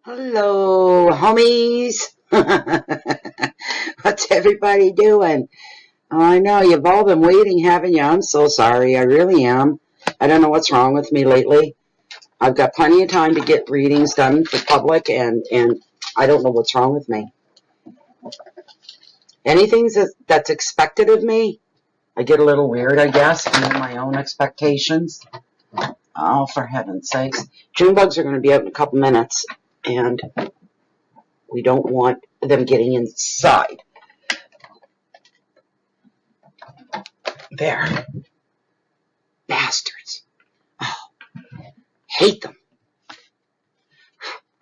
Hello, homies. What's everybody doing? Oh, I know, you've all been waiting, haven't you? I'm so sorry. I really am. I don't know what's wrong with me lately. I've got plenty of time to get readings done for public, and I don't know what's wrong with me. Anything that's expected of me, I get a little weird, I guess, and my own expectations. Oh, for heaven's sakes. June bugs are going to be out in a couple minutes, and we don't want them getting inside. There. Bastards. Oh, hate them.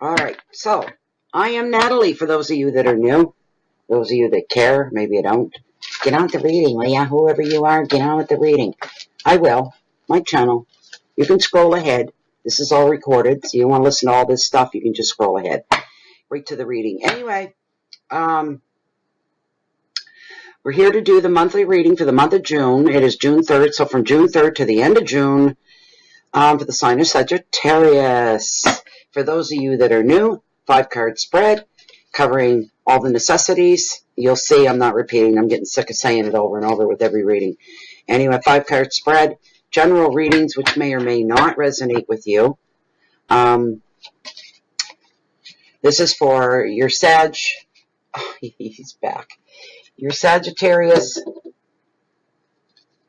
All right, so I am Natalie, for those of you that are new. Those of you that care, maybe you don't. Get on with the reading, will ya? Whoever you are, get on with the reading. I will. My channel. You can scroll ahead. This is all recorded, so you want to listen to all this stuff, you can just scroll ahead. Right to the reading. Anyway, we're here to do the monthly reading for the month of June. It is June 3rd, so from June 3rd to the end of June, for the sign of Sagittarius. For those of you that are new, 5-card spread covering all the necessities. You'll see I'm not repeating. I'm getting sick of saying it over and over with every reading. Anyway, 5-card spread, general readings which may or may not resonate with you. This is for your Sag. Oh, he's back. Your Sagittarius,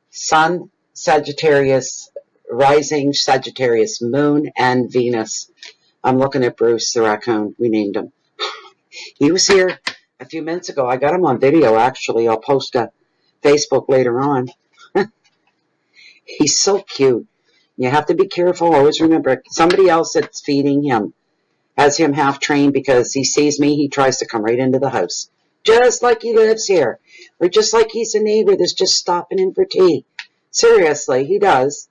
Sun, Sagittarius, Rising, Sagittarius, Moon, and Venus. I'm looking at Bruce the raccoon. We named him. He was here a few minutes ago. I got him on video, actually. I'll post a Facebook later on. He's so cute. You have to be careful. Always remember, somebody else that's feeding him has him half trained, because he sees me, he tries to come right into the house. Just like he lives here. Or just like he's a neighbor that's just stopping in for tea. Seriously, he does.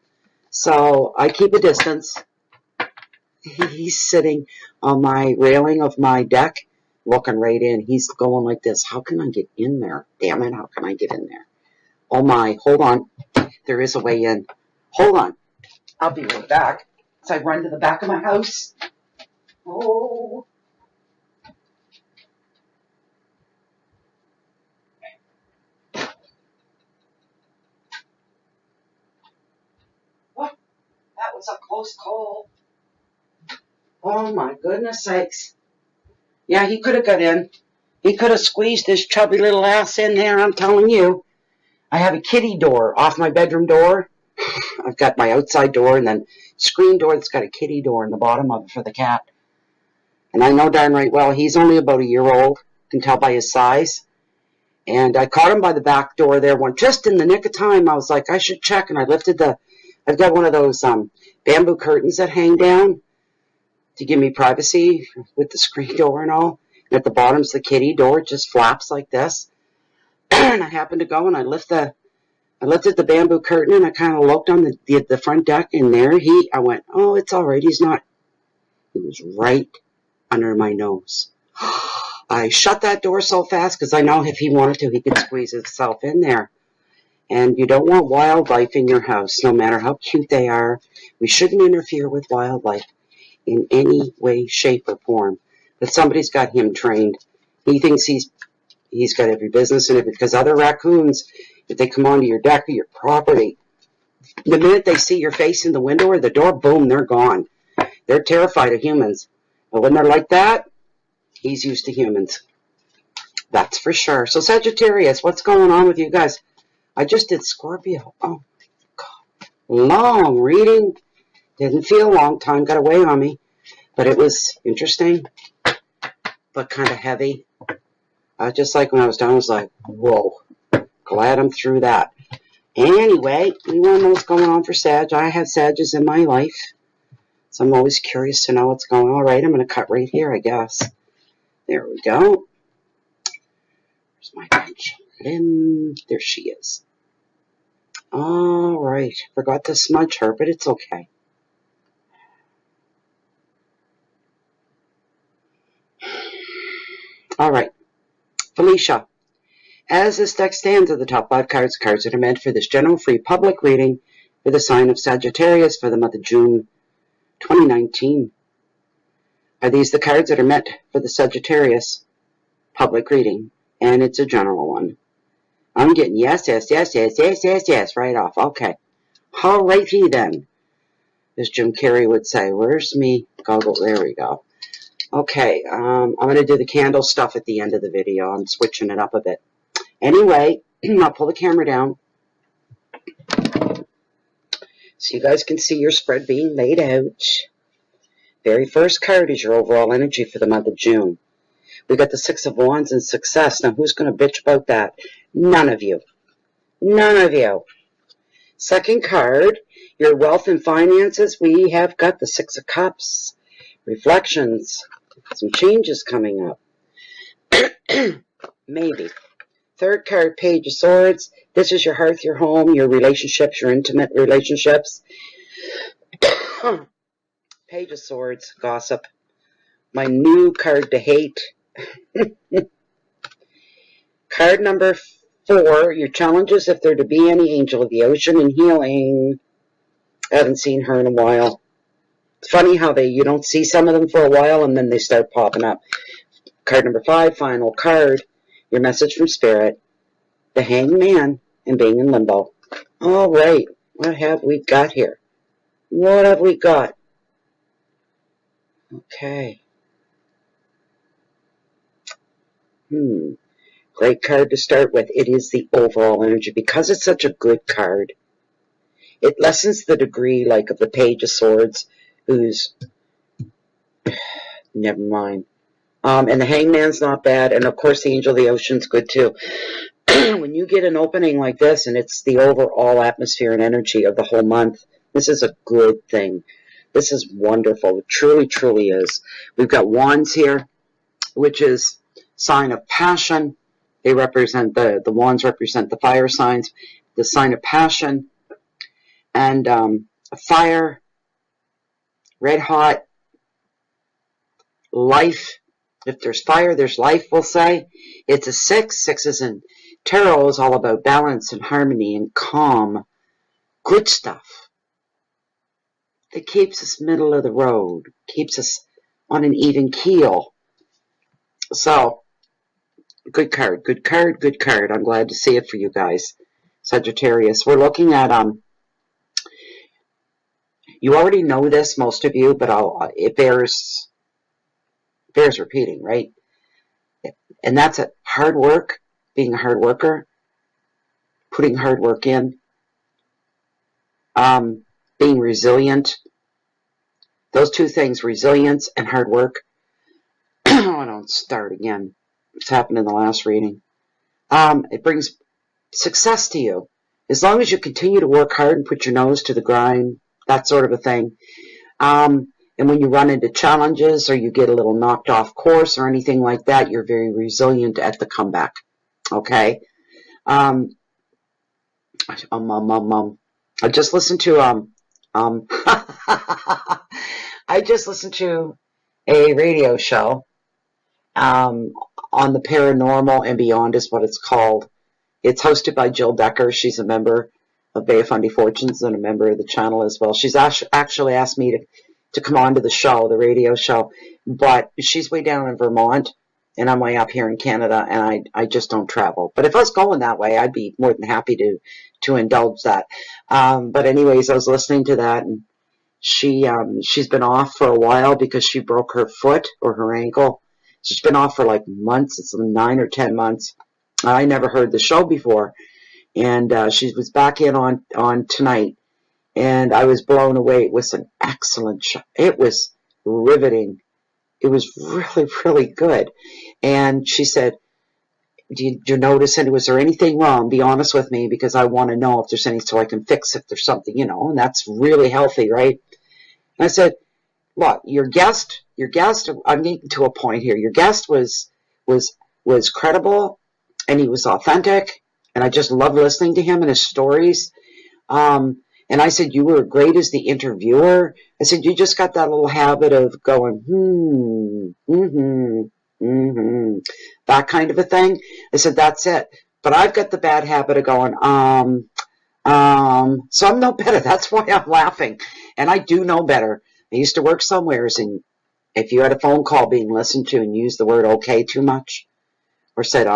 So I keep a distance. He's sitting on my railing of my deck, looking right in. He's going like this. How can I get in there? Damn it, how can I get in there? Oh my, hold on. There is a way in. Hold on. I'll be right back. So I run to the back of my house. Oh. What? That was a close call. Oh my goodness sakes. Yeah, he could have got in. He could have squeezed his chubby little ass in there, I'm telling you. I have a kitty door off my bedroom door. I've got my outside door and then screen door that's got a kitty door in the bottom of it for the cat. And I know darn right well he's only about a year old. You can tell by his size. And I caught him by the back door there, just in the nick of time. I was like, I should check. And I lifted I've got one of those bamboo curtains that hang down to give me privacy with the screen door and all. And at the bottom's the kitty door. It just flaps like this. And I happened to go and I lifted the bamboo curtain, and I kind of looked on the front deck, and there I went, oh, it's all right. He's not. He was right under my nose. I shut that door so fast because I know if he wanted to, he could squeeze himself in there. And you don't want wildlife in your house, no matter how cute they are. We shouldn't interfere with wildlife in any way, shape, or form. But somebody's got him trained. He thinks he's got every business in it, because other raccoons, if they come onto your deck or your property, the minute they see your face in the window or the door, boom, they're gone. They're terrified of humans. But when they're like that, he's used to humans. That's for sure. So Sagittarius, what's going on with you guys? I just did Scorpio. Oh, God. Long reading. Didn't feel long. Time got away on me. But it was interesting, but kind of heavy. Just like when I was done, I was like, whoa. Glad I'm through that. Anyway, we want to know what's going on for Sag. I have Sages in my life, so I'm always curious to know what's going on. All right, I'm going to cut right here, I guess. There we go. There's my bench. There she is. All right. Forgot to smudge her, but it's okay. All right. Felicia. As this deck stands at the top 5 cards that are meant for this general free public reading for the sign of Sagittarius for the month of June 2019. Are these the cards that are meant for the Sagittarius public reading? And it's a general one. I'm getting yes, yes, yes, yes, yes, yes, yes, right off. Okay. Alrighty then. As Jim Carrey would say, where's me goggle? There we go. Okay, I'm going to do the candle stuff at the end of the video. I'm switching it up a bit. Anyway, I'll pull the camera down so you guys can see your spread being laid out. Very first card is your overall energy for the month of June. We got the Six of Wands and Success. Now, who's going to bitch about that? None of you. None of you. Second card, your wealth and finances. We have got the Six of Cups. Reflections. Some changes coming up. Maybe. Third card, Page of Swords. This is your hearth, your home, your relationships, your intimate relationships. Page of Swords, gossip. My new card to hate. Card number 4, your challenges, if there to be any, Angel of the Ocean and healing. I haven't seen her in a while. It's funny how you don't see some of them for a while and then they start popping up. Card number 5, final card, your message from Spirit, the Hanged Man, and being in limbo. All right, what have we got here? What have we got? Okay. Great card to start with. It is the overall energy. Because it's such a good card, it lessens the degree, like, of the Page of Swords, who's... Never mind. And the Hangman's not bad. And, of course, the Angel of the Ocean's good, too. When you get an opening like this, and it's the overall atmosphere and energy of the whole month, this is a good thing. This is wonderful. It truly, truly is. We've got Wands here, which is sign of passion. They represent, the wands represent the fire signs, the sign of passion, and fire, red hot, life. If there's fire, there's life, we'll say. It's a 6. 6 is in tarot, is all about balance and harmony and calm. Good stuff. That keeps us middle of the road, keeps us on an even keel. So, good card, good card, good card. I'm glad to see it for you guys. Sagittarius. We're looking at, you already know this, most of you, but it bears repeating, right? And that's it. Hard work, being a hard worker, putting hard work in, being resilient. Those two things, resilience and hard work. Oh, I don't start again. It's happened in the last reading. It brings success to you. As long as you continue to work hard and put your nose to the grind, that sort of a thing. And when you run into challenges or you get a little knocked off course or anything like that, you're very resilient at the comeback. Okay? I just listened to I just listened to a radio show on the paranormal and beyond is what it's called. It's hosted by Jill Decker. She's a member of Bay of Fundy Fortunes and a member of the channel as well. She's actually asked me to come on to the show, the radio show, but she's way down in Vermont and I'm way up here in Canada and I just don't travel. But if I was going that way, I'd be more than happy to indulge that. But anyways, I was listening to that and she's been off for a while because she broke her foot or her ankle. She's been off for like months. It's 9 or 10 months. I never heard the show before. And she was back in on tonight. And I was blown away. It was an excellent show. It was riveting. It was really, really good. And she said, do you notice any, was there anything wrong? Be honest with me because I want to know if there's anything so I can fix if there's something, and that's really healthy, right? And I said, look, your guest, I'm getting to a point here. Your guest was credible and he was authentic and I just love listening to him and his stories. And I said, you were great as the interviewer. I said, you just got that little habit of going, that kind of a thing. I said, that's it. But I've got the bad habit of going, so I'm no better. That's why I'm laughing. And I do know better. I used to work somewheres and If you had a phone call being listened to and used the word okay too much, or said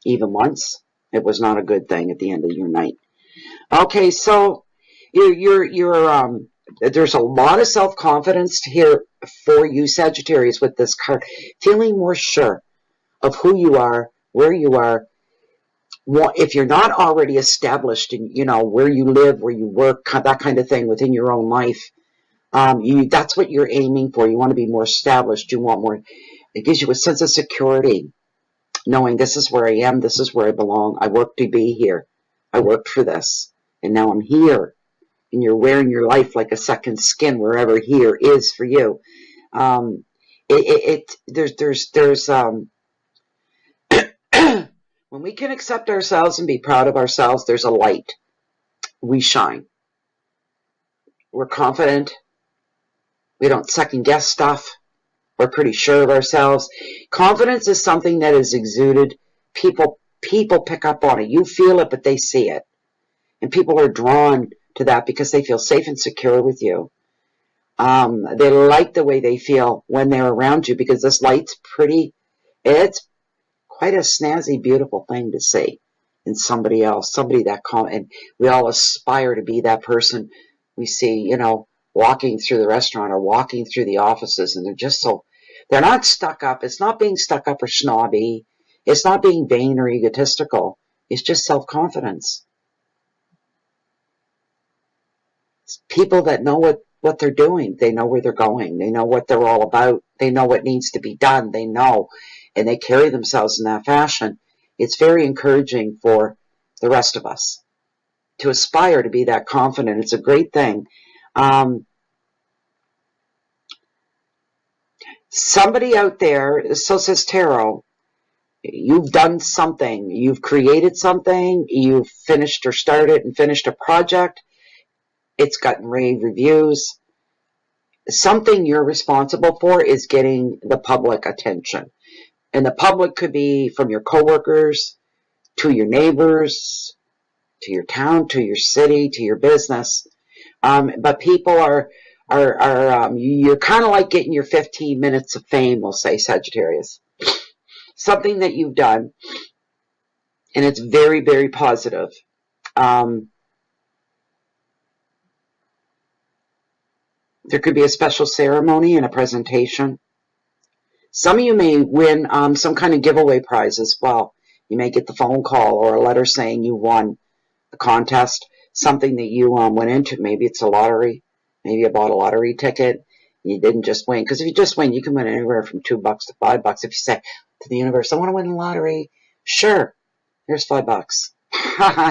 even once, it was not a good thing at the end of your night. Okay, so there's a lot of self-confidence here for you, Sagittarius, with this card. Feeling more sure of who you are, where you are. If you're not already established in, where you live, where you work, that kind of thing within your own life, that's what you're aiming for. You want to be more established. You want more. It gives you a sense of security, knowing this is where I am, this is where I belong. I worked to be here. I worked for this, and now I'm here. And you're wearing your life like a second skin wherever here is for you. There's when we can accept ourselves and be proud of ourselves, there's a light. We shine. We're confident. We don't second guess stuff. We're pretty sure of ourselves. Confidence is something that is exuded. People pick up on it. You feel it, but they see it. And people are drawn to that because they feel safe and secure with you. They like the way they feel when they're around you because this light's pretty. It's quite a snazzy, beautiful thing to see in somebody else, somebody that and we all aspire to be that person we see, walking through the restaurant or walking through the offices, and they're not stuck up. It's not being stuck up or snobby. It's not being vain or egotistical. It's just self-confidence. It's people that know what they're doing. They know where they're going. They know what they're all about. They know what needs to be done. They know. And they carry themselves in that fashion. It's very encouraging for the rest of us to aspire to be that confident. It's a great thing. Somebody out there, Sucess Tarot, you've done something. You've created something. You've finished or started and finished a project. It's gotten rave reviews. Something you're responsible for is getting the public attention. And the public could be from your coworkers, to your neighbors, to your town, to your city, to your business. But people you're kind of like getting your 15 minutes of fame, we'll say, Sagittarius. Something that you've done, and it's very, very positive. There could be a special ceremony and a presentation. Some of you may win some kind of giveaway prize as well. You may get the phone call or a letter saying you won the contest, something that you went into. Maybe it's a lottery. Maybe you bought a lottery ticket. You didn't just win. Because if you just win, you can win anywhere from $2 to $5. If you say to the universe, I want to win the lottery. Sure. Here's $5.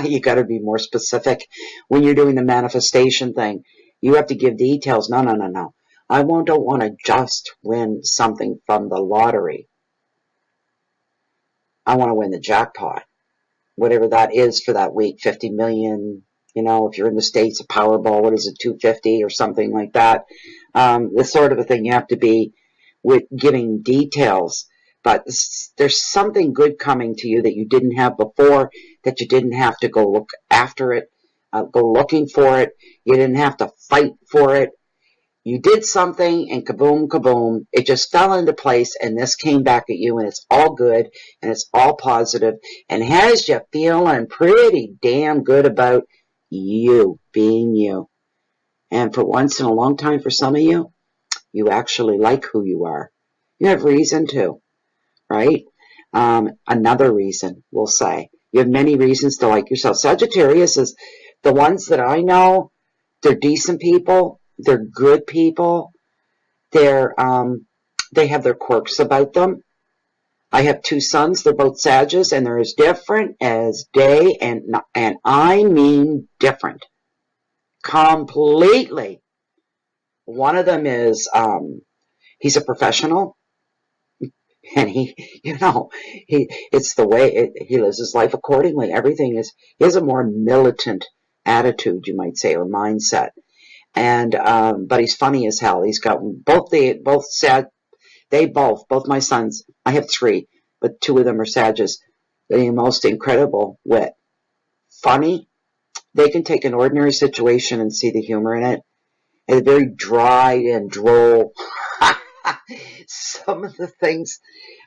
You got to be more specific when you're doing the manifestation thing. You have to give details. No. I don't want to just win something from the lottery. I want to win the jackpot. Whatever that is for that week, 50 million, if you're in the States, a Powerball, what is it, 250 or something like that. This sort of a thing you have to be with giving details. But there's something good coming to you that you didn't have before, that you didn't have to go look after it, go looking for it. You didn't have to fight for it. You did something and kaboom, kaboom. It just fell into place and this came back at you and it's all good and it's all positive and has you feeling pretty damn good about you being you. And for once in a long time for some of you, you actually like who you are. You have reason to, right? Another reason, we'll say. You have many reasons to like yourself. Sagittarius is the ones that I know, they're decent people. They're good people. They have their quirks about them. I have 2 sons. They're both Sagittarius, and they're as different as day, and I mean different. Completely. One of them is, he's a professional, and it's the way he lives his life accordingly. He has a more militant attitude, you might say, or mindset. And but he's funny as hell. He's got both my sons. I have 3, but 2 of them are Sagittarius. They're the most incredible wit. Funny. They can take an ordinary situation and see the humor in it. And very dry and droll. Some of the things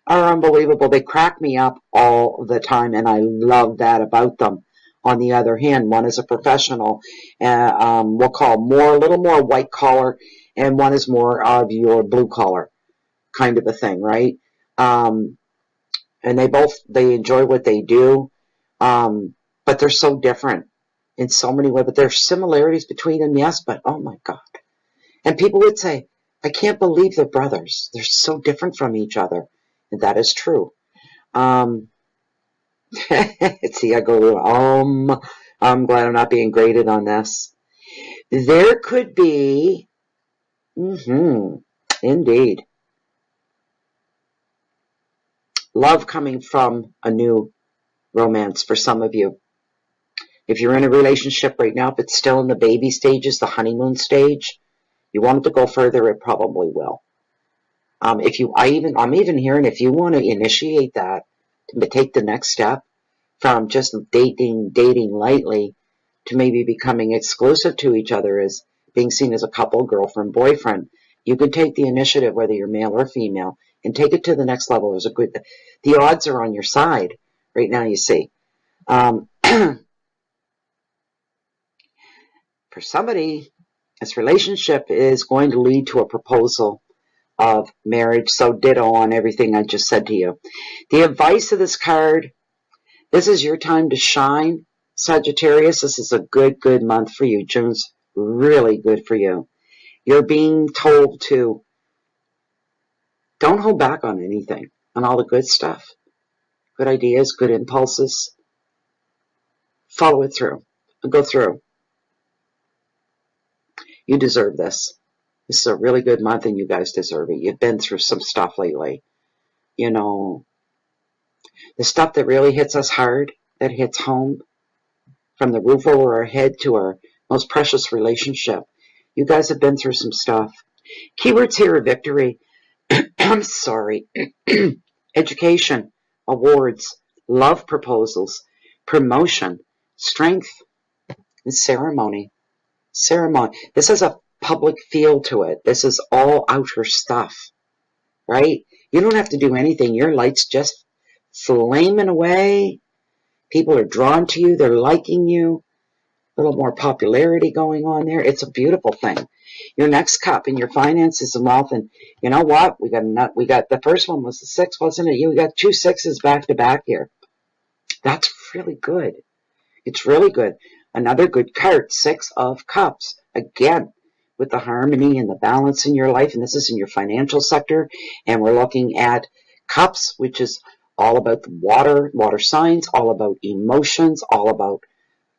are unbelievable. They crack me up all the time, and I love that about them. On the other hand, one is a professional, we'll call a little more white collar, and one is more of your blue collar kind of a thing, right? And they enjoy what they do, but they're so different in so many ways. But there's similarities between them, yes, but oh my God. And people would say, I can't believe they're brothers. They're so different from each other. And that is true. See, I go, I'm glad I'm not being graded on this. There could be, indeed, love coming from a new romance for some of you. If you're in a relationship right now, if it's still in the baby stages, the honeymoon stage, you want it to go further, it probably will. I'm even hearing if you want to initiate that, to take the next step from just dating lightly to maybe becoming exclusive to each other as being seen as a couple, girlfriend, boyfriend, you can take the initiative, whether you're male or female, and take it to the next level. The odds are on your side right now, you see. For somebody, this relationship is going to lead to a proposal of marriage, so ditto on everything I just said to you. The advice of this card, this is your time to shine, Sagittarius. This is a good month for you. June's really good for you. You're being told to don't hold back on anything, on all the good stuff. Good ideas, good impulses. Follow it through. Go through. You deserve this. This is a really good month, and you guys deserve it. You've been through some stuff lately. You know, the stuff that really hits us hard, that hits home, from the roof over our head to our most precious relationship. You guys have been through some stuff. Keywords here are victory. I'm sorry. Education, awards, love proposals, promotion, strength, and ceremony. Ceremony. This has a public feel to it. This is all outer stuff, right? You don't have to do anything. Your light's just flaming away. People are drawn to you. They're liking you. A little more popularity going on there. It's a beautiful thing. Your next cup in your finances and wealth. And you know what? We got the first one was the 6, wasn't it? We got 2 6s back to back here. That's really good. It's really good. Another good card, 6 of Cups. Again, with the harmony and the balance in your life. And this is in your financial sector. And we're looking at Cups, which is all about the water signs, all about emotions, all about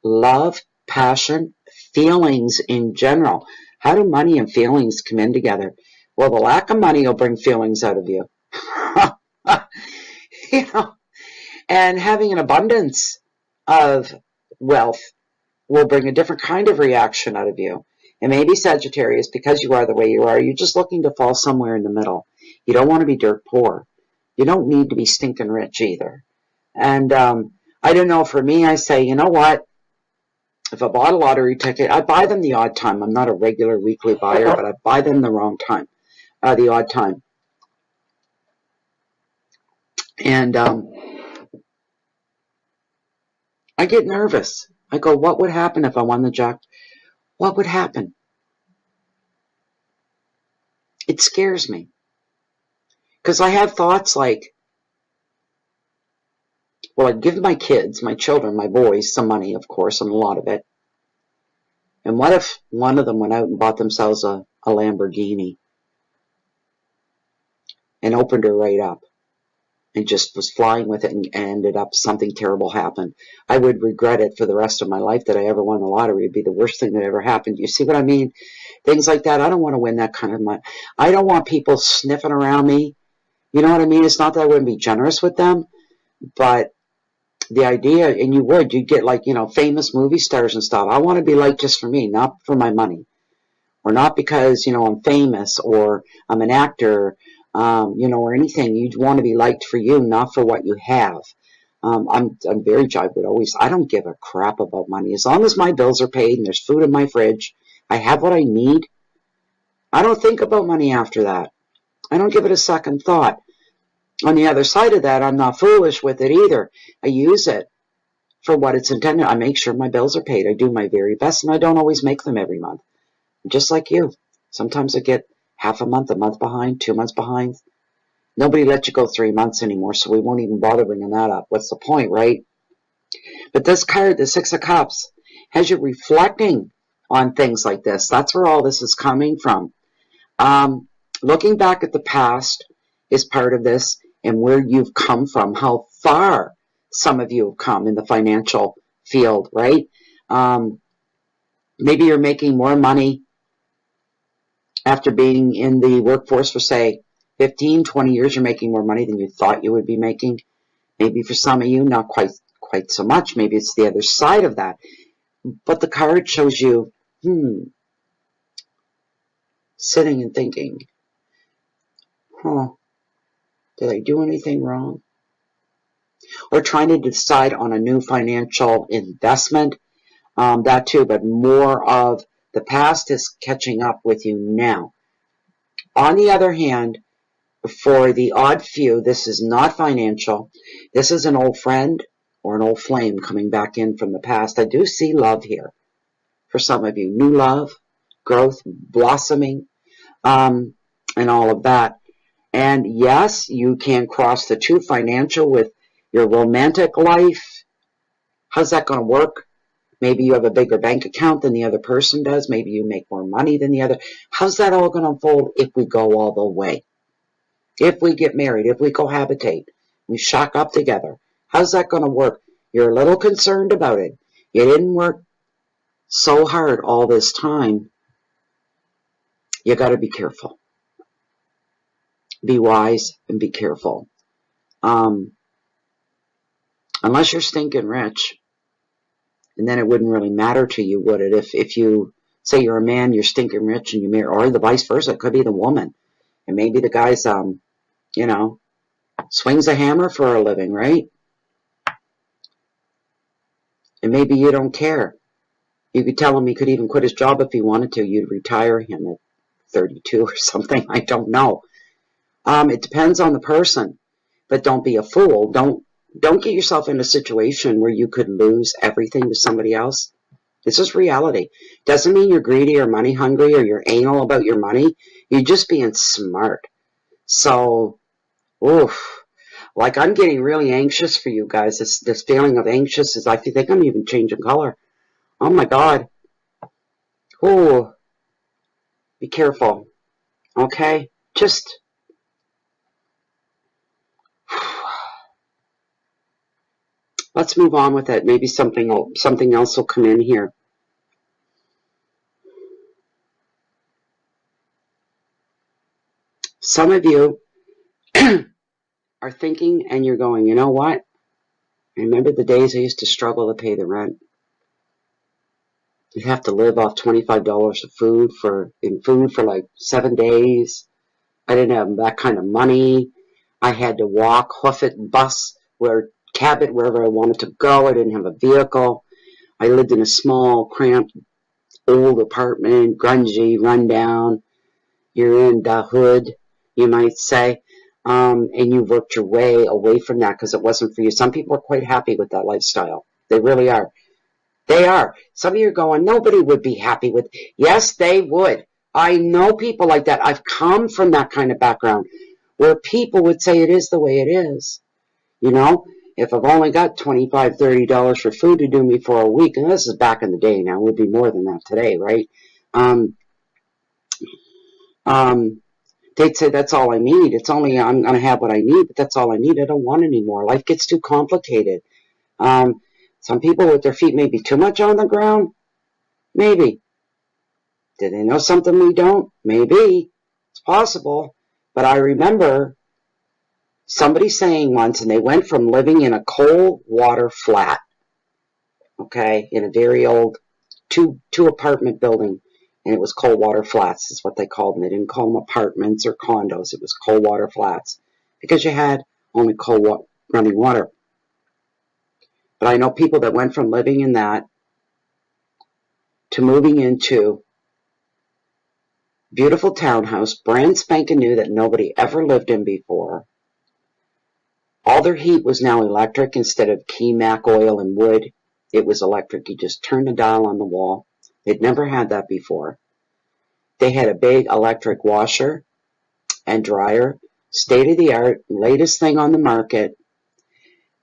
love, passion, feelings in general. How do money and feelings come in together? Well, the lack of money will bring feelings out of you. You know, and having an abundance of wealth will bring a different kind of reaction out of you. And maybe Sagittarius, because you are the way you are, you're just looking to fall somewhere in the middle. You don't want to be dirt poor. You don't need to be stinking rich either. And I don't know, for me, I say, you know what? If I bought a lottery ticket, I buy them the odd time. I'm not a regular weekly buyer, but I buy them the odd time. And I get nervous. I go, what would happen if I won the jackpot? What would happen? It scares me. Because I have thoughts like, well, I'd give my kids, my children, my boys, some money, of course, and a lot of it. And what if one of them went out and bought themselves a Lamborghini and opened her right up and just was flying with it and ended up something terrible happened? I would regret it for the rest of my life that I ever won the lottery. It'd be the worst thing that ever happened. You see what I mean? Things like that. I don't want to win that kind of money. I don't want people sniffing around me. You know what I mean? It's not that I wouldn't be generous with them, but the idea, and you'd get like, you know, famous movie stars and stuff. I want to be liked just for me, not for my money. Or not because, you know, I'm famous or I'm an actor, you know, or anything. You'd want to be liked for you, not for what you have. I'm very, I don't give a crap about money. As long as my bills are paid and there's food in my fridge, I have what I need. I don't think about money after that. I don't give it a second thought. On the other side of that, I'm not foolish with it either. I use it for what it's intended. I make sure my bills are paid. I do my very best, and I don't always make them every month. Just like you. Sometimes I get half a month behind, 2 months behind. Nobody lets you go 3 months anymore, so we won't even bother bringing that up. What's the point, right? But this card, the Six of Cups, has you reflecting on things like this. That's where all this is coming from. Looking back at the past is part of this, and where you've come from, how far some of you have come in the financial field, right? Maybe you're making more money after being in the workforce for, say, 15, 20 years. You're making more money than you thought you would be making. Maybe for some of you, not quite so much. Maybe it's the other side of that. But the card shows you, sitting and thinking, did I do anything wrong? Or trying to decide on a new financial investment, that too, but more of the past is catching up with you now. On the other hand, for the odd few, this is not financial. This is an old friend or an old flame coming back in from the past. I do see love here for some of you. New love, growth, blossoming, and all of that. And yes, you can cross the two, financial with your romantic life. How's that going to work? Maybe you have a bigger bank account than the other person does. Maybe you make more money than the other. How's that all going to unfold if we go all the way? If we get married, if we cohabitate, we shack up together. How's that going to work? You're a little concerned about it. You didn't work so hard all this time. You got to be careful. Be wise and be careful. Unless you're stinking rich, and then it wouldn't really matter to you, would it? If you say you're a man, you're stinking rich, and you marry, or the vice versa, it could be the woman, and maybe the guy's, swings a hammer for a living, right? And maybe you don't care. You could tell him he could even quit his job if he wanted to. You'd retire him at 32 or something. I don't know. It depends on the person, but don't be a fool. Don't get yourself in a situation where you could lose everything to somebody else. This is reality. Doesn't mean you're greedy or money hungry or you're anal about your money. You're just being smart. So, like I'm getting really anxious for you guys. This feeling of anxious is, I think I'm even changing color. Oh my God. Be careful. Okay? Just let's move on with it. Maybe something else will come in here. Some of you are thinking and you're going, you know what? I remember the days I used to struggle to pay the rent. You'd have to live off $25 of food for like 7 days. I didn't have that kind of money. I had to walk, hoof it, bus, cab it wherever I wanted to go. I didn't have a vehicle. I lived in a small, cramped, old apartment, grungy, rundown. You're in the hood, you might say. And you worked your way away from that because it wasn't for you. Some people are quite happy with that lifestyle. They really are. They are. Some of you are going, nobody would be happy with. Yes, they would. I know people like that. I've come from that kind of background where people would say it is the way it is. You know, if I've only got $25, $30 for food to do me for a week, and this is back in the day now, it would be more than that today, right? They'd say that's all I need. It's only, I'm going to have what I need, but that's all I need. I don't want any more. Life gets too complicated. Some people with their feet maybe too much on the ground. Maybe. Do they know something we don't? Maybe. It's possible. But I remember somebody saying once, and they went from living in a cold water flat, okay, in a very old two apartment building, and it was cold water flats is what they called them. They didn't call them apartments or condos. It was cold water flats because you had only cold running water. But I know people that went from living in that to moving into Beautiful townhouse, brand spanking new that nobody ever lived in before. All their heat was now electric instead of Kemac oil and wood. It was electric. You just turned the dial on the wall. They'd never had that before. They had a big electric washer and dryer, state of the art, latest thing on the market.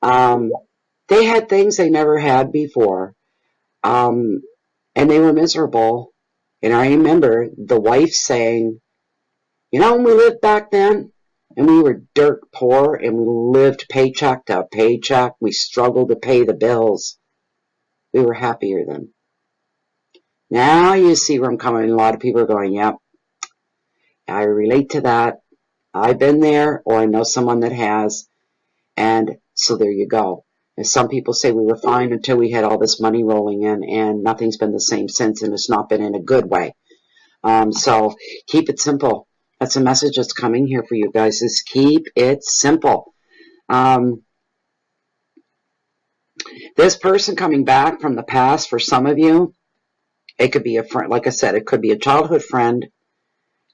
They had things they never had before. And they were miserable. And I remember the wife saying, you know, when we lived back then, and we were dirt poor, and we lived paycheck to paycheck, we struggled to pay the bills, we were happier then. Now you see where I'm coming. A lot of people are going, yep, I relate to that. I've been there, or I know someone that has, and so there you go. And some people say we were fine until we had all this money rolling in, and nothing's been the same since, and it's not been in a good way. So keep it simple. That's a message that's coming here for you guys, is keep it simple. This person coming back from the past, for some of you, it could be a friend. Like I said, it could be a childhood friend,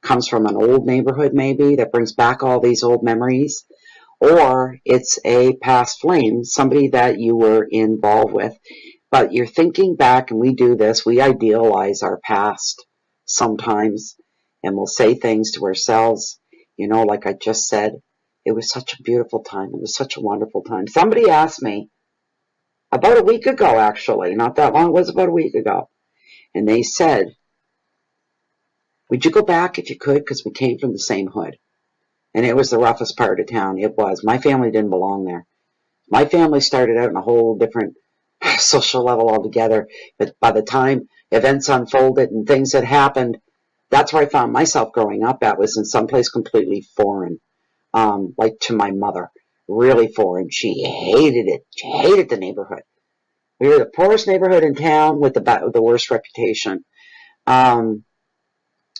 comes from an old neighborhood maybe, that brings back all these old memories. Or it's a past flame, somebody that you were involved with. But you're thinking back, and we do this, we idealize our past sometimes, and we'll say things to ourselves, you know, like I just said, it was such a beautiful time, it was such a wonderful time. Somebody asked me, about a week ago actually, not that long, it was about a week ago, and they said, would you go back if you could, because we came from the same hood. And it was the roughest part of town. It was. My family didn't belong there. My family started out in a whole different social level altogether. But by the time events unfolded and things had happened, that's where I found myself growing up at, was in someplace completely foreign, like to my mother. Really foreign. She hated it. She hated the neighborhood. We were the poorest neighborhood in town with the worst reputation. And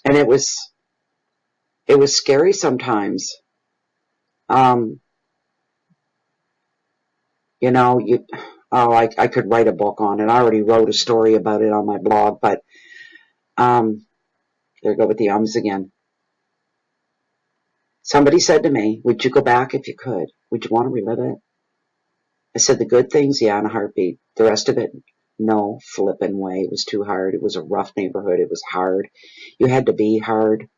it was scary sometimes. You know, I could write a book on it. I already wrote a story about it on my blog, but there I go with the ums again. Somebody said to me, would you go back if you could? Would you want to relive it? I said, the good things, yeah, in a heartbeat. The rest of it, no flippin' way. It was too hard. It was a rough neighborhood. It was hard. You had to be hard.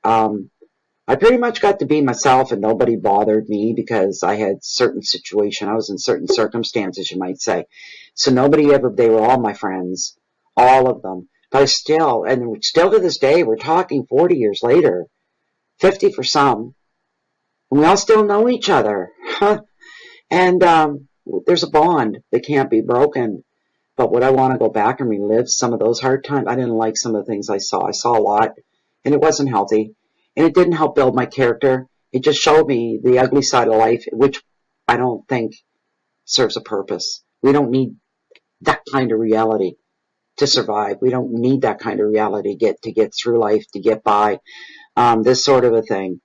I pretty much got to be myself, and nobody bothered me because I had certain situation. I was in certain circumstances, you might say. So they were all my friends, all of them. But I still to this day, we're talking 40 years later, 50 for some, and we all still know each other. And there's a bond that can't be broken. But would I want to go back and relive some of those hard times? I didn't like some of the things I saw. I saw a lot, and it wasn't healthy. And it didn't help build my character. It just showed me the ugly side of life, which I don't think serves a purpose. We don't need that kind of reality to survive. We don't need that kind of reality to get through life, to get by, this sort of a thing.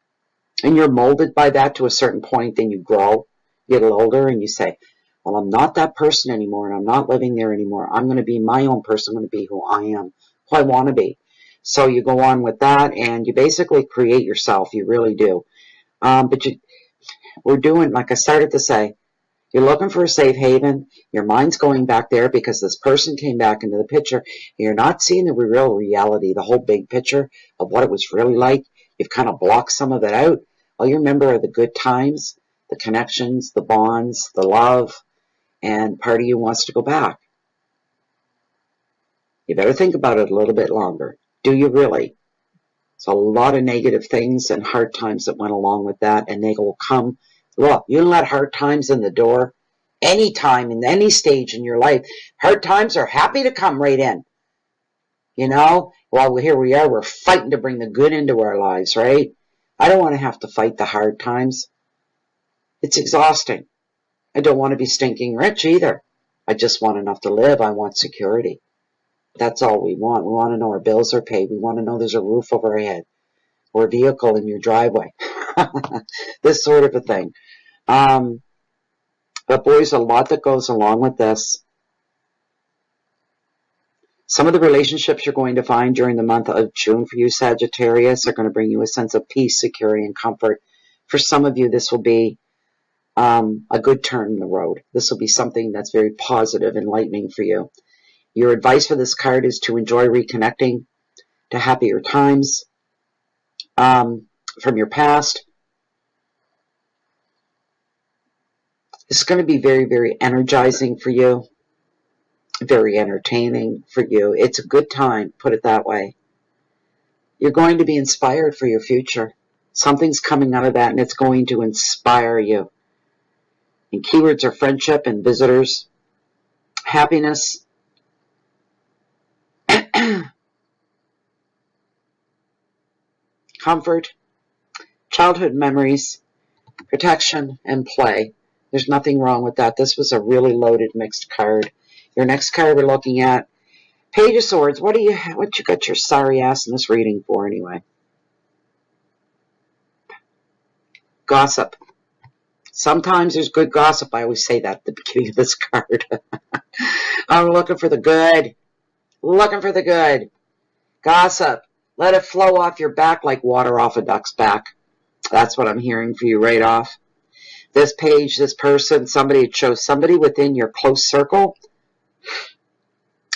And you're molded by that to a certain point, then you grow, you get a little older, and you say, well, I'm not that person anymore, and I'm not living there anymore. I'm going to be my own person. I'm going to be who I am, who I want to be. So you go on with that, and you basically create yourself. You really do. But we're doing, like I started to say, you're looking for a safe haven. Your mind's going back there because this person came back into the picture. You're not seeing the real reality, the whole big picture of what it was really like. You've kind of blocked some of it out. All you remember are the good times, the connections, the bonds, the love, and part of you wants to go back. You better think about it a little bit longer. Do you really? So a lot of negative things and hard times that went along with that, and they will come. Look, you don't let hard times in the door any time in any stage in your life. Hard times are happy to come right in. You know, well, here we are, we're fighting to bring the good into our lives, right? I don't want to have to fight the hard times. It's exhausting. I don't want to be stinking rich either. I just want enough to live. I want security. That's all we want. We want to know our bills are paid. We want to know there's a roof over our head or a vehicle in your driveway. This sort of a thing. But boys, a lot that goes along with this. Some of the relationships you're going to find during the month of June for you, Sagittarius, are going to bring you a sense of peace, security, and comfort. For some of you, this will be a good turn in the road. This will be something that's very positive, enlightening for you. Your advice for this card is to enjoy reconnecting to happier times from your past. It's going to be very, very energizing for you, very entertaining for you. It's a good time, put it that way. You're going to be inspired for your future. Something's coming out of that, and it's going to inspire you. And keywords are friendship and visitors, happiness, comfort, childhood memories, protection, and play. There's nothing wrong with that. This was a really loaded mixed card. Your next card we're looking at, Page of Swords. What you got your sorry ass in this reading for anyway? Gossip. Sometimes there's good gossip. I always say that at the beginning of this card. I'm looking for the good. Looking for the good. Gossip. Let it flow off your back like water off a duck's back. That's what I'm hearing for you right off. This page, this person, somebody, it shows somebody within your close circle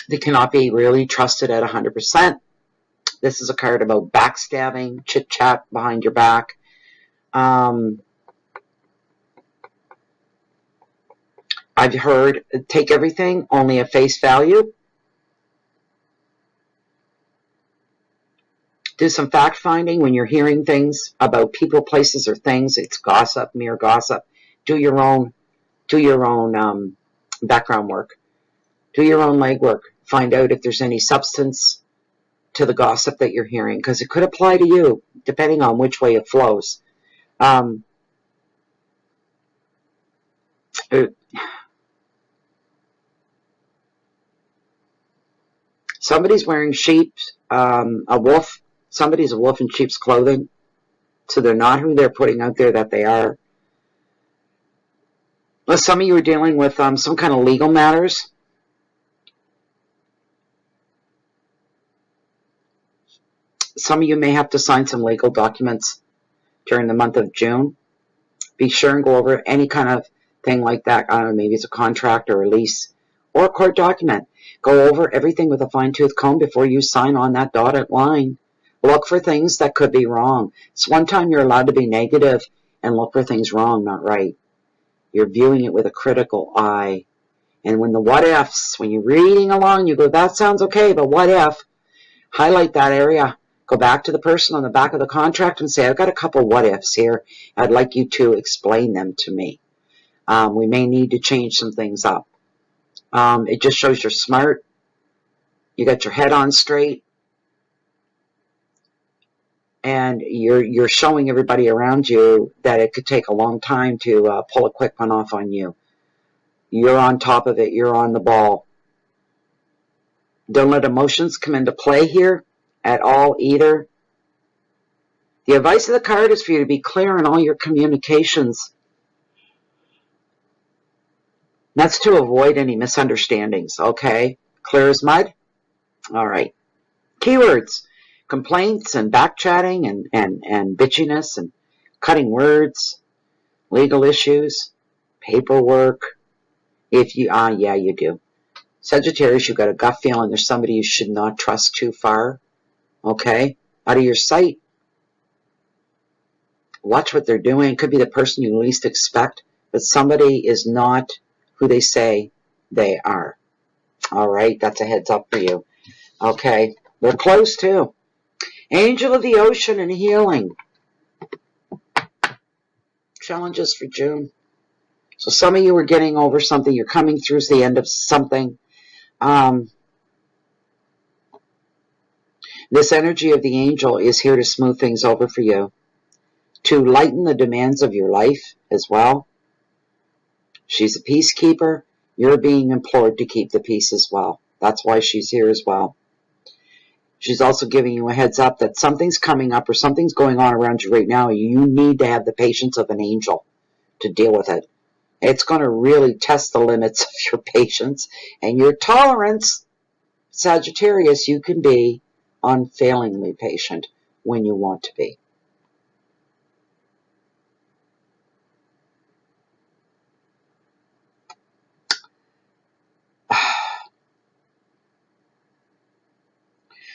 that cannot be really trusted at 100%. This is a card about backstabbing, chit-chat behind your back. I've heard, take everything only at face value. Do some fact-finding when you're hearing things about people, places, or things. It's gossip, mere gossip. Do your own background work. Do your own legwork. Find out if there's any substance to the gossip that you're hearing, because it could apply to you, depending on which way it flows. Somebody's wearing a wolf. Somebody's a wolf in sheep's clothing. So they're not who they're putting out there that they are. Well, some of you are dealing with some kind of legal matters. Some of you may have to sign some legal documents during the month of June. Be sure and go over any kind of thing like that. I don't know, maybe it's a contract or a lease or a court document. Go over everything with a fine-tooth comb before you sign on that dotted line. Look for things that could be wrong. It's one time you're allowed to be negative and look for things wrong, not right. You're viewing it with a critical eye. And when the what ifs, when you're reading along, you go, that sounds okay, but what if? Highlight that area. Go back to the person on the back of the contract and say, I've got a couple what ifs here. I'd like you to explain them to me. We may need to change some things up. It just shows you're smart. You got your head on straight. And you're showing everybody around you that it could take a long time to pull a quick one off on you. You're on top of it. You're on the ball. Don't let emotions come into play here at all either. The advice of the card is for you to be clear in all your communications. That's to avoid any misunderstandings, okay? Clear as mud? All right. Keywords. Complaints and backchatting and bitchiness and cutting words, legal issues, paperwork. If you, yeah, you do. Sagittarius, you've got a gut feeling there's somebody you should not trust too far. Okay? Out of your sight. Watch what they're doing. It could be the person you least expect, but somebody is not who they say they are. All right? That's a heads up for you. Okay? They're close too. Angel of the Ocean and Healing. Challenges for June. So some of you are getting over something. You're coming through to the end of something. This energy of the angel is here to smooth things over for you. To lighten the demands of your life as well. She's a peacekeeper. You're being implored to keep the peace as well. That's why she's here as well. She's also giving you a heads up that something's coming up or something's going on around you right now. You need to have the patience of an angel to deal with it. It's going to really test the limits of your patience and your tolerance. Sagittarius, you can be unfailingly patient when you want to be.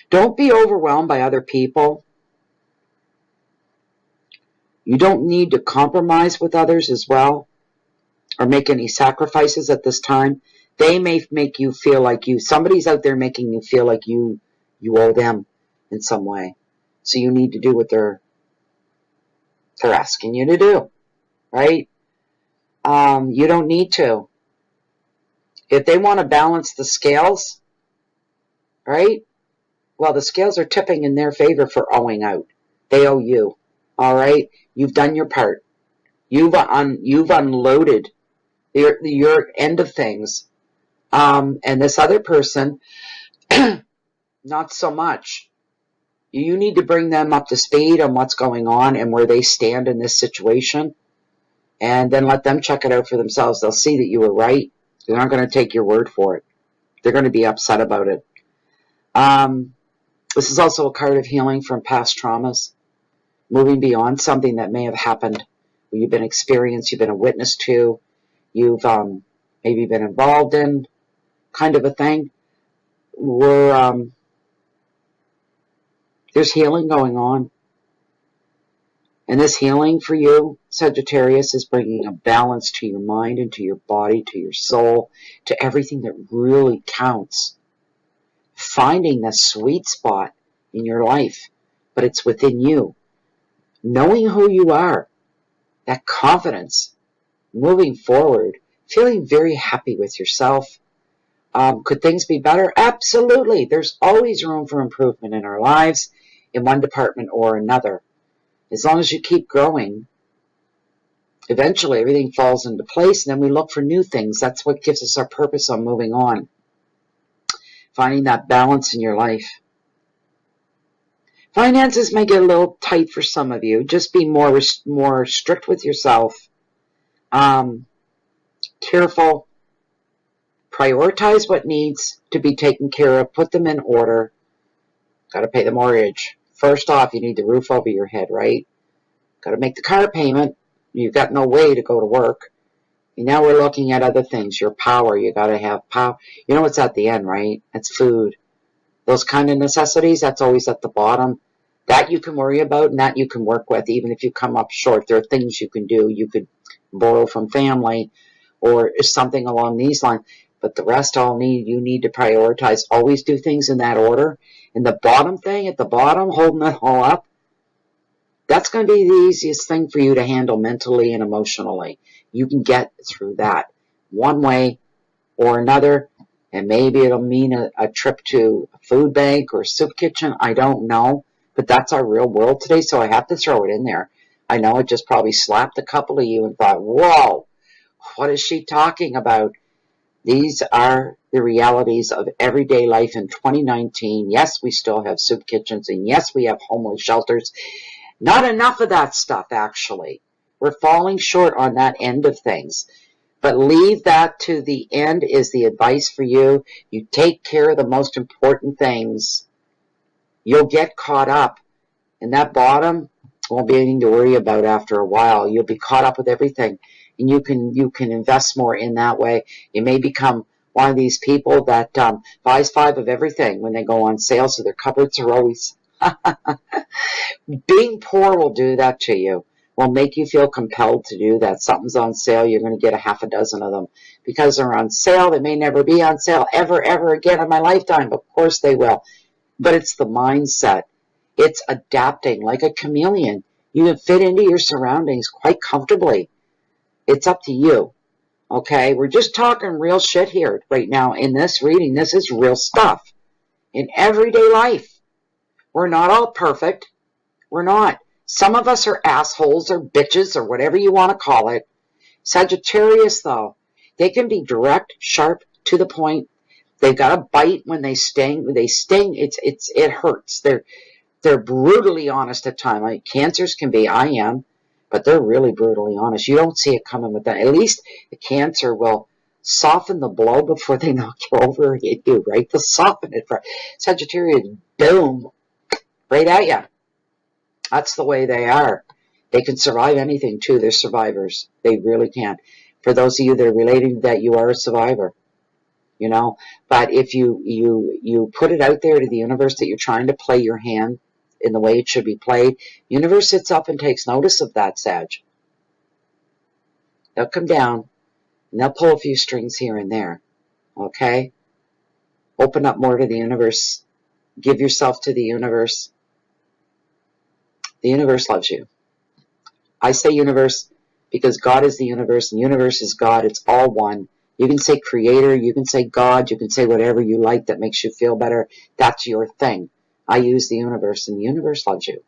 Don't be overwhelmed by other people. You don't need to compromise with others as well, or make any sacrifices at this time. They may make you feel like somebody's out there making you feel like you owe them in some way. So you need to do what they're asking you to do, right? You don't need to. If they want to balance the scales, right? Well, the scales are tipping in their favor for owing out. They owe you, all right? You've done your part. You've unloaded your end of things. And this other person, not so much. You need to bring them up to speed on what's going on and where they stand in this situation, and then let them check it out for themselves. They'll see that you were right. They're not going to take your word for it. They're going to be upset about it. This is also a card of healing from past traumas, moving beyond something that may have happened, where you've been experienced, you've been a witness to, you've maybe been involved in, kind of a thing, where there's healing going on. And this healing for you, Sagittarius, is bringing a balance to your mind and to your body, to your soul, to everything that really counts. Finding the sweet spot in your life, but it's within you. Knowing who you are, that confidence, moving forward, feeling very happy with yourself. Could things be better? Absolutely. There's always room for improvement in our lives, in one department or another. As long as you keep growing, eventually everything falls into place, and then we look for new things. That's what gives us our purpose on moving on. Finding that balance in your life. Finances may get a little tight for some of you. Just be more strict with yourself. Careful. Prioritize what needs to be taken care of. Put them in order. Got to pay the mortgage. First off, you need the roof over your head, right? Got to make the car payment. You've got no way to go to work. And now we're looking at other things. Your power. You got to have power. You know what's at the end, right? It's food. Those kind of necessities, that's always at the bottom. That you can worry about and that you can work with, even if you come up short. There are things you can do. You could borrow from family or something along these lines. But the rest you need to prioritize. Always do things in that order. And the bottom thing at the bottom, holding it all up, that's going to be the easiest thing for you to handle mentally and emotionally. You can get through that one way or another. And maybe it'll mean a trip to a food bank or a soup kitchen. I don't know. But that's our real world today, so I have to throw it in there. I know it just probably slapped a couple of you and thought, whoa, what is she talking about? These are the realities of everyday life in 2019. Yes, we still have soup kitchens, and yes, we have homeless shelters. Not enough of that stuff, actually. We're falling short on that end of things. But leave that to the end is the advice for you. You take care of the most important things. You'll get caught up. And that bottom won't be anything to worry about after a while. You'll be caught up with everything. And you can invest more in that way. You may become one of these people that buys 5 of everything when they go on sale, so their cupboards are always... Being poor will do that to you. Will make you feel compelled to do that. Something's on sale, you're going to get a half a dozen of them. Because they're on sale, they may never be on sale ever again in my lifetime. Of course they will. But it's the mindset. It's adapting like a chameleon. You can fit into your surroundings quite comfortably. It's up to you. Okay? We're just talking real shit here right now in this reading. This is real stuff. In everyday life. We're not all perfect. We're not. Some of us are assholes or bitches or whatever you want to call it. Sagittarius, though, they can be direct, sharp, to the point. They've got a bite when they sting. It hurts. They're brutally honest at times. Like cancers can be, I am, but they're really brutally honest. You don't see it coming with that. At least the cancer will soften the blow before they knock you over and hit you, right? They'll soften it. For Sagittarius, boom, right at you. That's the way they are. They can survive anything, too. They're survivors. They really can. For those of you that are relating to that, you are a survivor. You know, but if you put it out there to the universe that you're trying to play your hand in the way it should be played, the universe sits up and takes notice of that, Sag. They'll come down and they'll pull a few strings here and there. Okay? Open up more to the universe. Give yourself to the universe. The universe loves you. I say universe because God is the universe and the universe is God. It's all one. You can say creator, you can say God, you can say whatever you like that makes you feel better. That's your thing. I use the universe, and the universe loves you.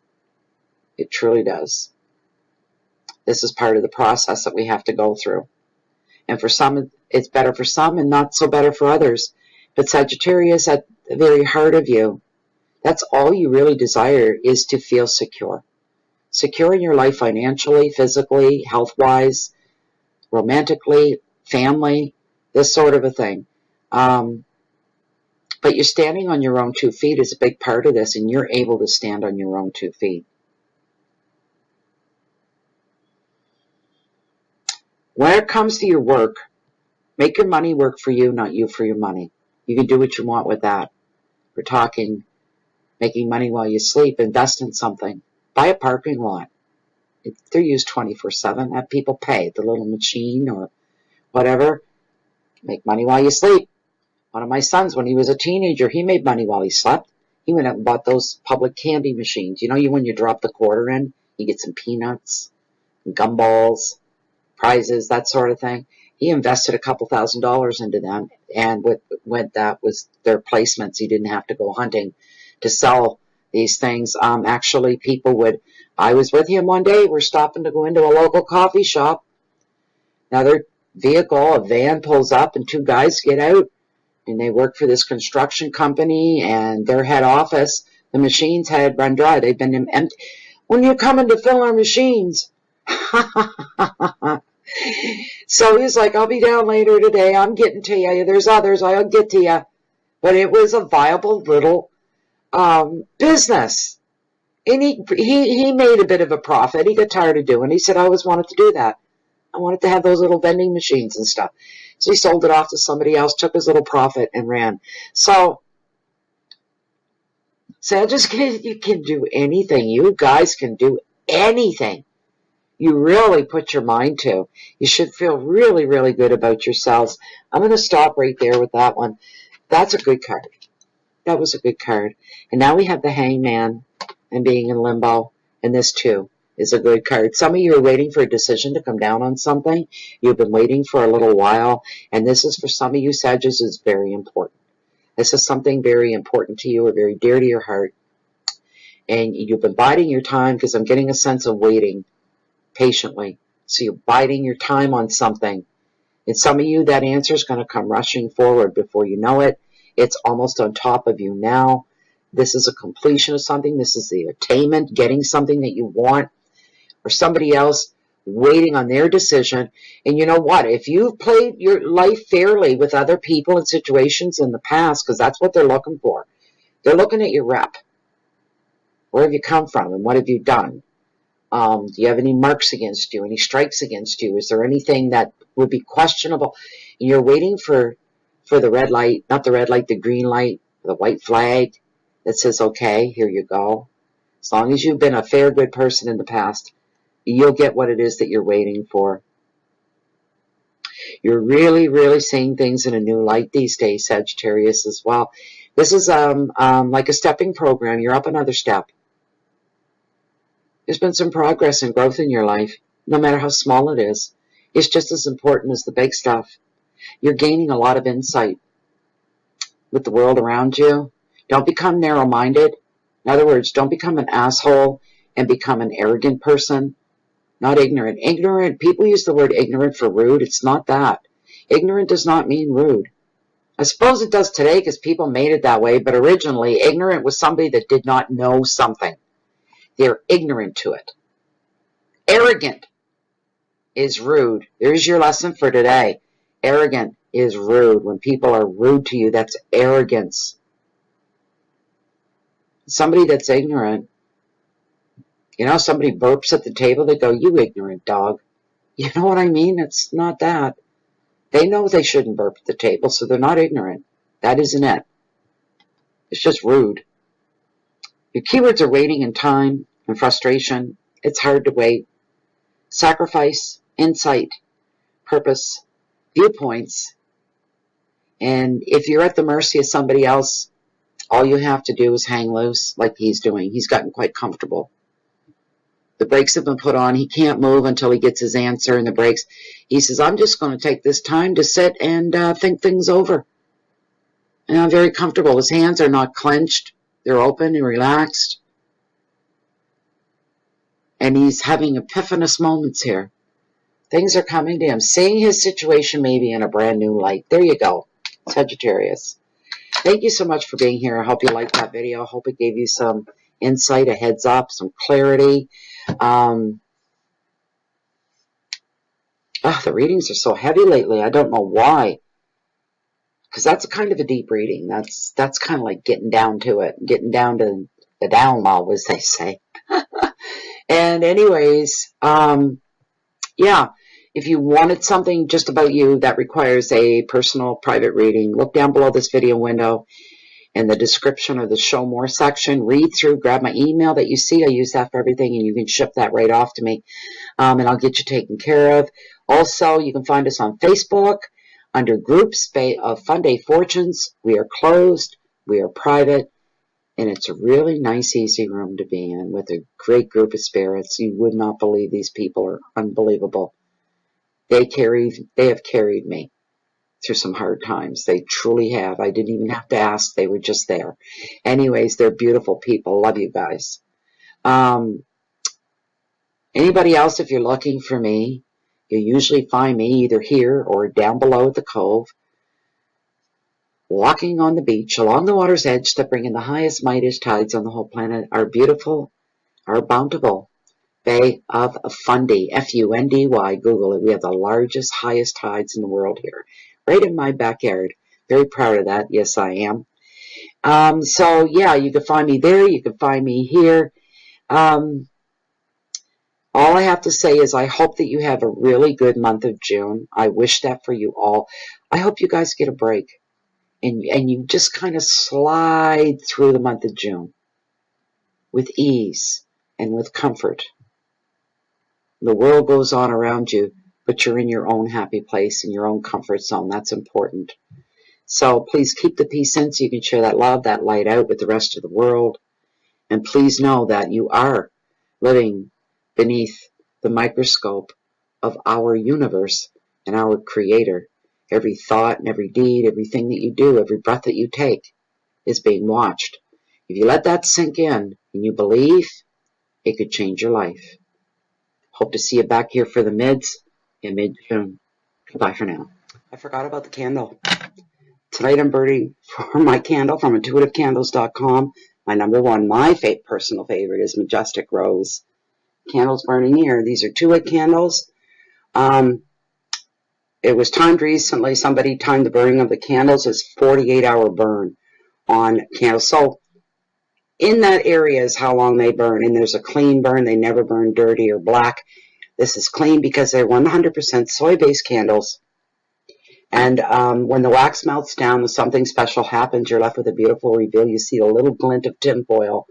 It truly does. This is part of the process that we have to go through. And for some, it's better for some and not so better for others. But Sagittarius, at the very heart of you, that's all you really desire, is to feel secure. Secure in your life financially, physically, health-wise, romantically, family, this sort of a thing. But you're standing on your own 2 feet is a big part of this, and you're able to stand on your own 2 feet. When it comes to your work, make your money work for you, not you for your money. You can do what you want with that. We're talking making money while you sleep, invest in something. Buy a parking lot. They're used 24/7. Have people pay the little machine or whatever. Make money while you sleep. One of my sons, when he was a teenager, he made money while he slept. He went out and bought those public candy machines. You know, when you drop the quarter in, you get some peanuts, gumballs, prizes, that sort of thing. He invested a couple $1,000s into them, and what that was their placements. He didn't have to go hunting to sell these things. Actually, people would. I was with him one day. We're stopping to go into a local coffee shop. Another vehicle, a van pulls up, and 2 guys get out, and they work for this construction company, and their head office, the machines had run dry. They've been empty. When you're coming to fill our machines. So he's like, I'll be down later today. I'm getting to you. There's others. I'll get to you. But it was a viable little business. And he made a bit of a profit. He got tired of doing it. He said, I always wanted to do that. I wanted to have those little vending machines and stuff. So he sold it off to somebody else, took his little profit, and ran. So you can do anything. You guys can do anything you really put your mind to. You should feel really, really good about yourselves. I'm going to stop right there with that one. That's a good card. That was a good card. And now we have the Hangman and being in limbo. And this, too, is a good card. Some of you are waiting for a decision to come down on something. You've been waiting for a little while. And this is, for some of you, Sagittarius, is very important. This is something very important to you or very dear to your heart. And you've been biding your time, because I'm getting a sense of waiting patiently. So you're biding your time on something. And some of you, that answer is going to come rushing forward before you know it. It's almost on top of you now. This is a completion of something. This is the attainment, getting something that you want, or somebody else waiting on their decision. And you know what? If you've played your life fairly with other people and situations in the past, because that's what they're looking for. They're looking at your rep. Where have you come from and what have you done? Do you have any marks against you, any strikes against you? Is there anything that would be questionable? And you're waiting for the red light, not the red light, the green light, the white flag that says, okay, here you go. As long as you've been a fair, good person in the past, you'll get what it is that you're waiting for. You're really, really seeing things in a new light these days, Sagittarius, as well. This is like a stepping program. You're up another step. There's been some progress and growth in your life, no matter how small it is. It's just as important as the big stuff. You're gaining a lot of insight with the world around you. Don't become narrow-minded. In other words, don't become an asshole and become an arrogant person. Not ignorant. Ignorant, people use the word ignorant for rude. It's not that. Ignorant does not mean rude. I suppose it does today because people made it that way, but originally, ignorant was somebody that did not know something. They're ignorant to it. Arrogant is rude. There's your lesson for today. Arrogant is rude. When people are rude to you, that's arrogance. Somebody that's ignorant, you know, somebody burps at the table, they go, you ignorant dog. You know what I mean? It's not that. They know they shouldn't burp at the table, so they're not ignorant. That isn't it. It's just rude. Your keywords are waiting and time and frustration. It's hard to wait. Sacrifice, insight, purpose, viewpoints. And if you're at the mercy of somebody else, all you have to do is hang loose like he's doing. He's gotten quite comfortable. The brakes have been put on. He can't move until he gets his answer in the brakes. He says, I'm just going to take this time to sit and think things over. And I'm very comfortable. His hands are not clenched. They're open and relaxed. And he's having epiphanous moments here. Things are coming to him. Seeing his situation maybe in a brand new light. There you go, Sagittarius. Thank you so much for being here. I hope you liked that video. I hope it gave you some insight, a heads up, some clarity. The readings are so heavy lately. I don't know why. Because that's kind of a deep reading. That's kind of like getting down to it. Getting down to the down low, as they say. And anyways, yeah. If you wanted something just about you that requires a personal private reading, look down below this video window in the description or the show more section. Read through, grab my email that you see. I use that for everything, and you can ship that right off to me, and I'll get you taken care of. Also, you can find us on Facebook under groups of Fun Day Fortunes. We are closed. We are private. And it's a really nice, easy room to be in with a great group of spirits. You would not believe these people are unbelievable. They have carried me through some hard times. They truly have. I didn't even have to ask. They were just there. Anyways, they're beautiful people. Love you guys. Anybody else, if you're looking for me, you usually find me either here or down below at the Cove, walking on the beach along the water's edge that bring in the highest, mightiest tides on the whole planet, our beautiful, our bountiful Bay of Fundy, F-U-N-D-Y. Google it. We have the largest, highest tides in the world here, right in my backyard. Very proud of that. Yes, I am. So, yeah, you can find me there. You can find me here. All I have to say is I hope that you have a really good month of June. I wish that for you all. I hope you guys get a break. And you just kind of slide through the month of June with ease and with comfort. The world goes on around you, but you're in your own happy place, in your own comfort zone. That's important. So please keep the peace in so you can share that love, that light out with the rest of the world. And please know that you are living beneath the microscope of our universe and our Creator. Every thought and every deed, everything that you do, every breath that you take is being watched. If you let that sink in and you believe, it could change your life. Hope to see you back here for the mids in mid-June. Goodbye for now. I forgot about the candle. Tonight I'm burning for my candle from intuitivecandles.com. My number one, my personal favorite is Majestic Rose. Candles burning here. These are 2-wick candles. It was timed recently. Somebody timed the burning of the candles as 48-hour burn on candles. So in that area is how long they burn. And there's a clean burn. They never burn dirty or black. This is clean because they're 100% soy-based candles. And when the wax melts down, something special happens. You're left with a beautiful reveal. You see a little glint of tinfoil.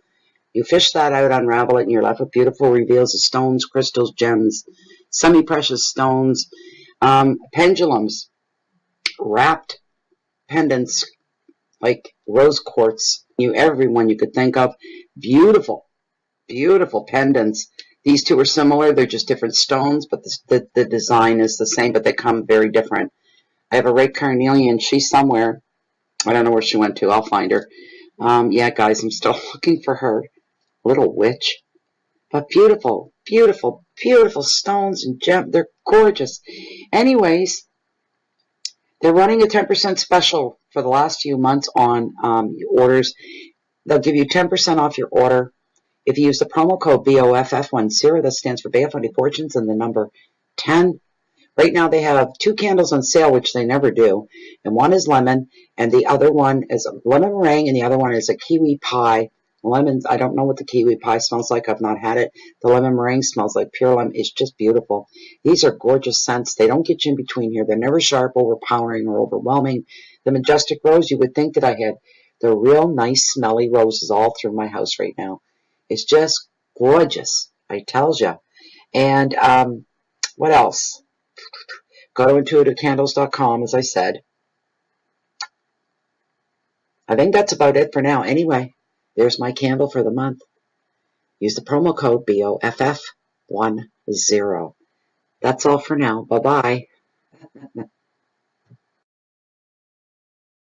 You fish that out, unravel it, and you're left with beautiful reveals of stones, crystals, gems, semi-precious stones, pendulums, wrapped pendants like rose quartz. Every one you could think of. Beautiful, beautiful pendants. These two are similar. They're just different stones, but the design is the same, but they come very different. I have a red carnelian. She's somewhere. I don't know where she went to. I'll find her. Yeah, guys, I'm still looking for her. Little witch. But beautiful, beautiful, beautiful stones and gems. They're gorgeous. Anyways, they're running a 10% special for the last few months on orders. They'll give you 10% off your order if you use the promo code BOFF10. That stands for Bay of Fundy Fortunes and the number 10. Right now they have 2 candles on sale, which they never do. And one is lemon, and the other one is a lemon meringue, and the other one is a kiwi pie. Lemons, I don't know what the kiwi pie smells like. I've not had it. The lemon meringue smells like pure lemon. It's just beautiful. These are gorgeous scents. They don't get you in between here. They're never sharp, overpowering, or overwhelming. The majestic rose, you would think that I had the real nice, smelly roses all through my house right now. It's just gorgeous, I tells you. And what else? Go to intuitivecandles.com, as I said. I think that's about it for now. Anyway, there's my candle for the month. Use the promo code BOFF10. That's all for now. Bye-bye.